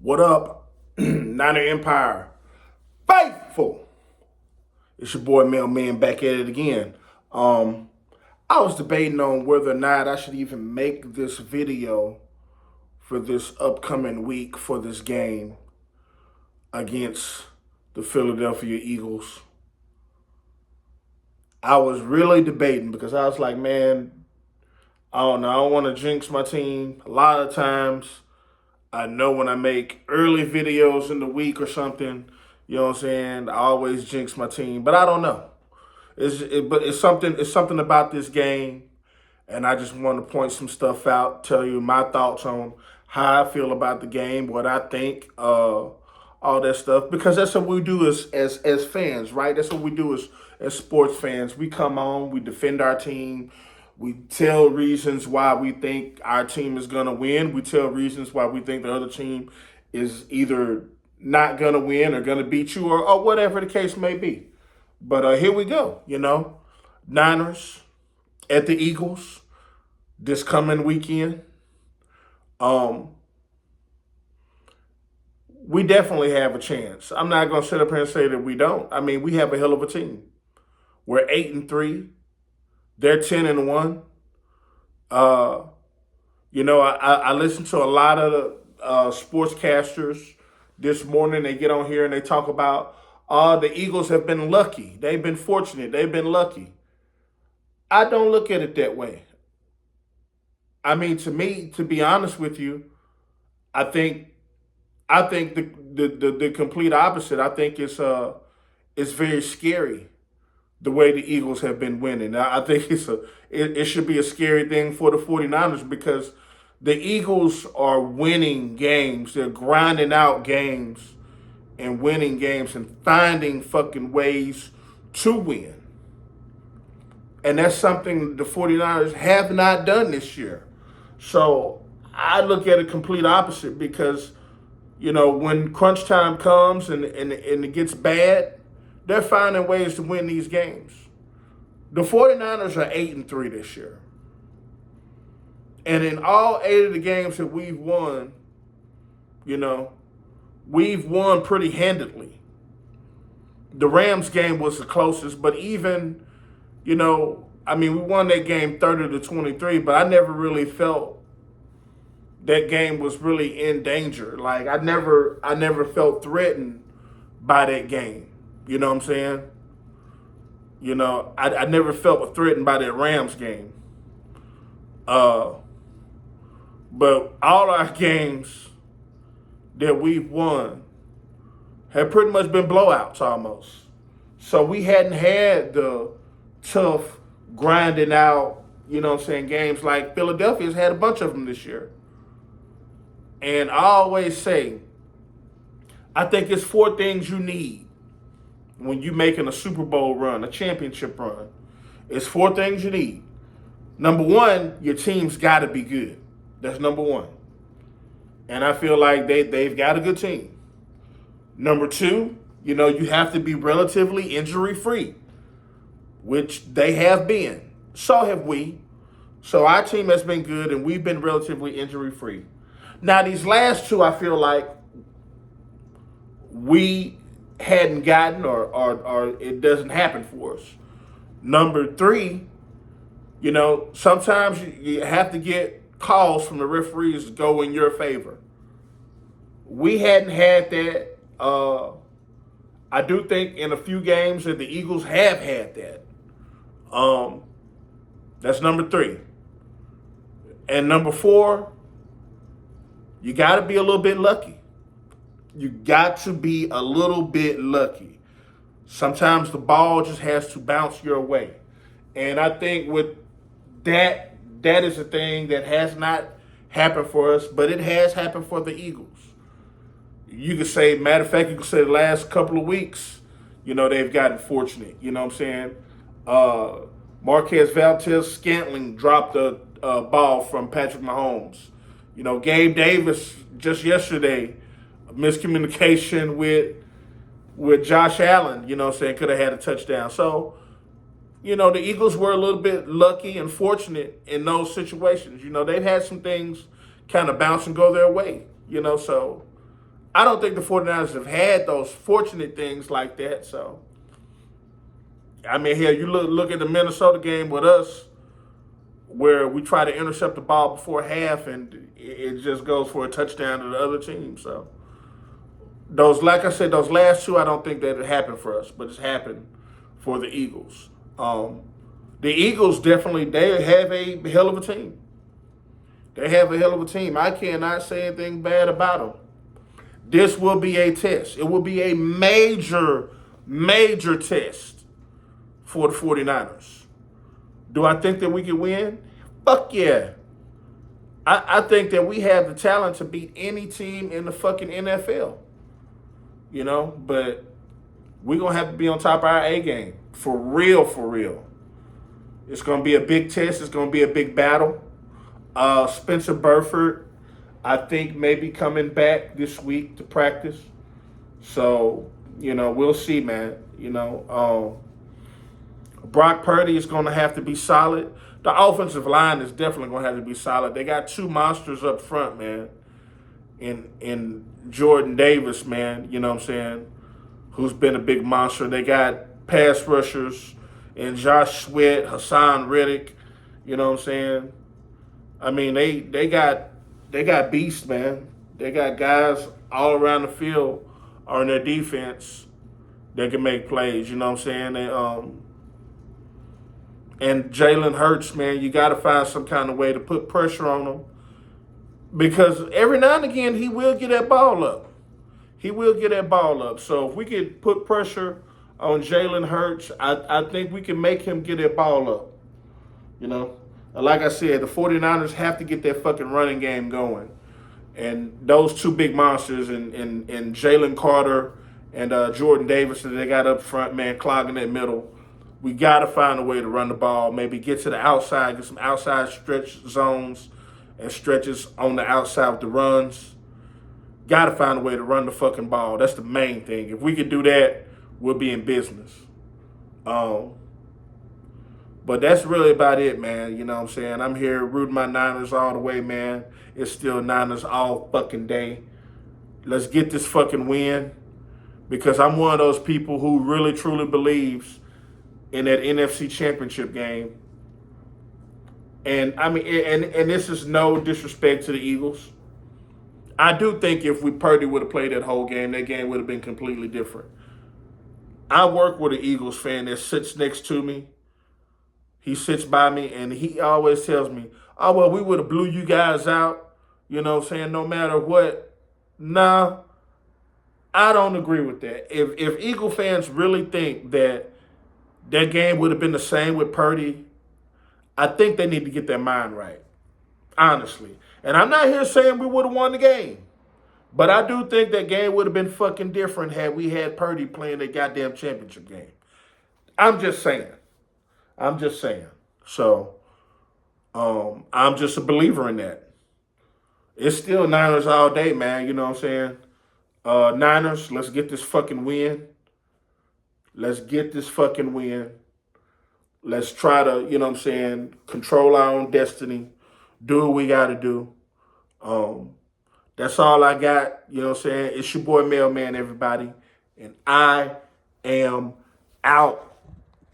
What up, Niner Empire? Faithful. It's your boy Mailman back at it again. Um, I was debating on whether or not I should even make this video for this upcoming week for this game against the Philadelphia Eagles. I was really debating because I was like, man, I don't know. I don't want to jinx my team. A lot of times, I know when I make early videos in the week or something, you know what I'm saying, I always jinx my team, but I don't know. But it's something about this game, and I just want to point some stuff out, tell you my thoughts on how I feel about the game, what I think, all that stuff, because that's what we do as fans, right? That's what we do as sports fans. We come on, we defend our team, we tell reasons why we think our team is going to win. We tell reasons why we think the other team is either not going to win or going to beat you or whatever the case may be. But here we go. Niners at the Eagles this coming weekend. We definitely have a chance. I'm not going to sit up here and say that we don't. I mean, we have a hell of a team. We're 8-3. They're 10-1. I listened to a lot of the sportscasters this morning. They get on here and they talk about, the Eagles have been lucky. They've been fortunate. They've been lucky. I don't look at it that way. I mean, to me, to be honest with you, I think the complete opposite. I think it's very scary the way the Eagles have been winning. I think it should be a scary thing for the 49ers because the Eagles are winning games. They're grinding out games and winning games and finding fucking ways to win. And that's something the 49ers have not done this year. So I look at it complete opposite because, when crunch time comes and it gets bad, they're finding ways to win these games. The 49ers are 8-3 this year. And in all 8 of the games that we've won, we've won pretty handedly. The Rams game was the closest, but even, we won that game 30-23, but I never really felt that game was really in danger. Like I never felt threatened by that game. You know what I'm saying? I never felt threatened by that Rams game. But all our games that we've won have pretty much been blowouts almost. So we hadn't had the tough, grinding out, games like Philadelphia's had a bunch of them this year. And I always say, I think it's 4 things you need when you're making a Super Bowl run, a championship run. It's 4 things you need. Number 1, your team's got to be good. That's number 1. And I feel like they've got a good team. Number 2, you have to be relatively injury-free, which they have been. So have we. So our team has been good, and we've been relatively injury-free. Now, these last 2, I feel like we hadn't gotten or it doesn't happen for us. Number 3, sometimes you have to get calls from the referees to go in your favor. We hadn't had that. I do think in a few games that the Eagles have had that. That's number 3. And number 4, you got to be a little bit lucky. You got to be a little bit lucky. Sometimes the ball just has to bounce your way. And I think with that is a thing that has not happened for us, but it has happened for the Eagles. You could say, matter of fact, you could say the last couple of weeks, they've gotten fortunate. You know what I'm saying? Marquez Valdes-Scantling dropped a ball from Patrick Mahomes. Gabe Davis just yesterday, miscommunication with Josh Allen, could have had a touchdown. So, the Eagles were a little bit lucky and fortunate in those situations. They've had some things kind of bounce and go their way, so I don't think the 49ers have had those fortunate things like that. So, I mean, here, you look at the Minnesota game with us, where we try to intercept the ball before half and it just goes for a touchdown to the other team. So, like I said, those last two, I don't think that it happened for us, but it's happened for the Eagles. The Eagles definitely, they have a hell of a team. They have a hell of a team. I cannot say anything bad about them. This will be a test. It will be a major, major test for the 49ers. Do I think that we can win? Fuck yeah. I think that we have the talent to beat any team in the fucking NFL. You know, but we're going to have to be on top of our A game. For real, for real. It's going to be a big test. It's going to be a big battle. Spencer Burford, I think, may be coming back this week to practice. So, you know, we'll see, man. You know, Brock Purdy is going to have to be solid. The offensive line is definitely going to have to be solid. They got two monsters up front, man. In Jordan Davis, man, you know what I'm saying, who's been a big monster. They got pass rushers in Josh Sweat, Hassan Reddick, you know what I'm saying. I mean, they got beasts, man. They got guys all around the field on their defense that can make plays, you know what I'm saying. And Jalen Hurts, man, you got to find some kind of way to put pressure on him. Because every now and again, he will get that ball up. He will get that ball up. So if we could put pressure on Jalen Hurts, I think we can make him get that ball up. You know? Like I said, the 49ers have to get that fucking running game going. And those two big monsters in Jalen Carter and Jordan Davis that they got up front, man, clogging that middle. We got to find a way to run the ball, maybe get to the outside, get some outside stretch zones and stretches on the outside with the runs. Got to find a way to run the fucking ball. That's the main thing. If we could do that, we'll be in business. But that's really about it, man. You know what I'm saying? I'm here rooting my Niners all the way, man. It's still Niners all fucking day. Let's get this fucking win, because I'm one of those people who really, truly believes in that NFC Championship game. And I mean, and this is no disrespect to the Eagles. I do think if Purdy would have played that whole game, that game would have been completely different. I work with an Eagles fan that sits next to me. He sits by me, and he always tells me, oh, well, we would have blew you guys out, you know what I'm saying, no matter what. Nah, I don't agree with that. If Eagle fans really think that that game would have been the same with Purdy, I think they need to get their mind right, honestly. And I'm not here saying we would have won the game, but I do think that game would have been fucking different had we had Purdy playing that goddamn championship game. I'm just saying. So, I'm just a believer in that. It's still Niners all day, man. You know what I'm saying? Niners, let's get this fucking win. Let's get this fucking win. Let's try to, you know what I'm saying, control our own destiny. Do what we got to do. That's all I got. You know what I'm saying? It's your boy Mailman, everybody. And I am out.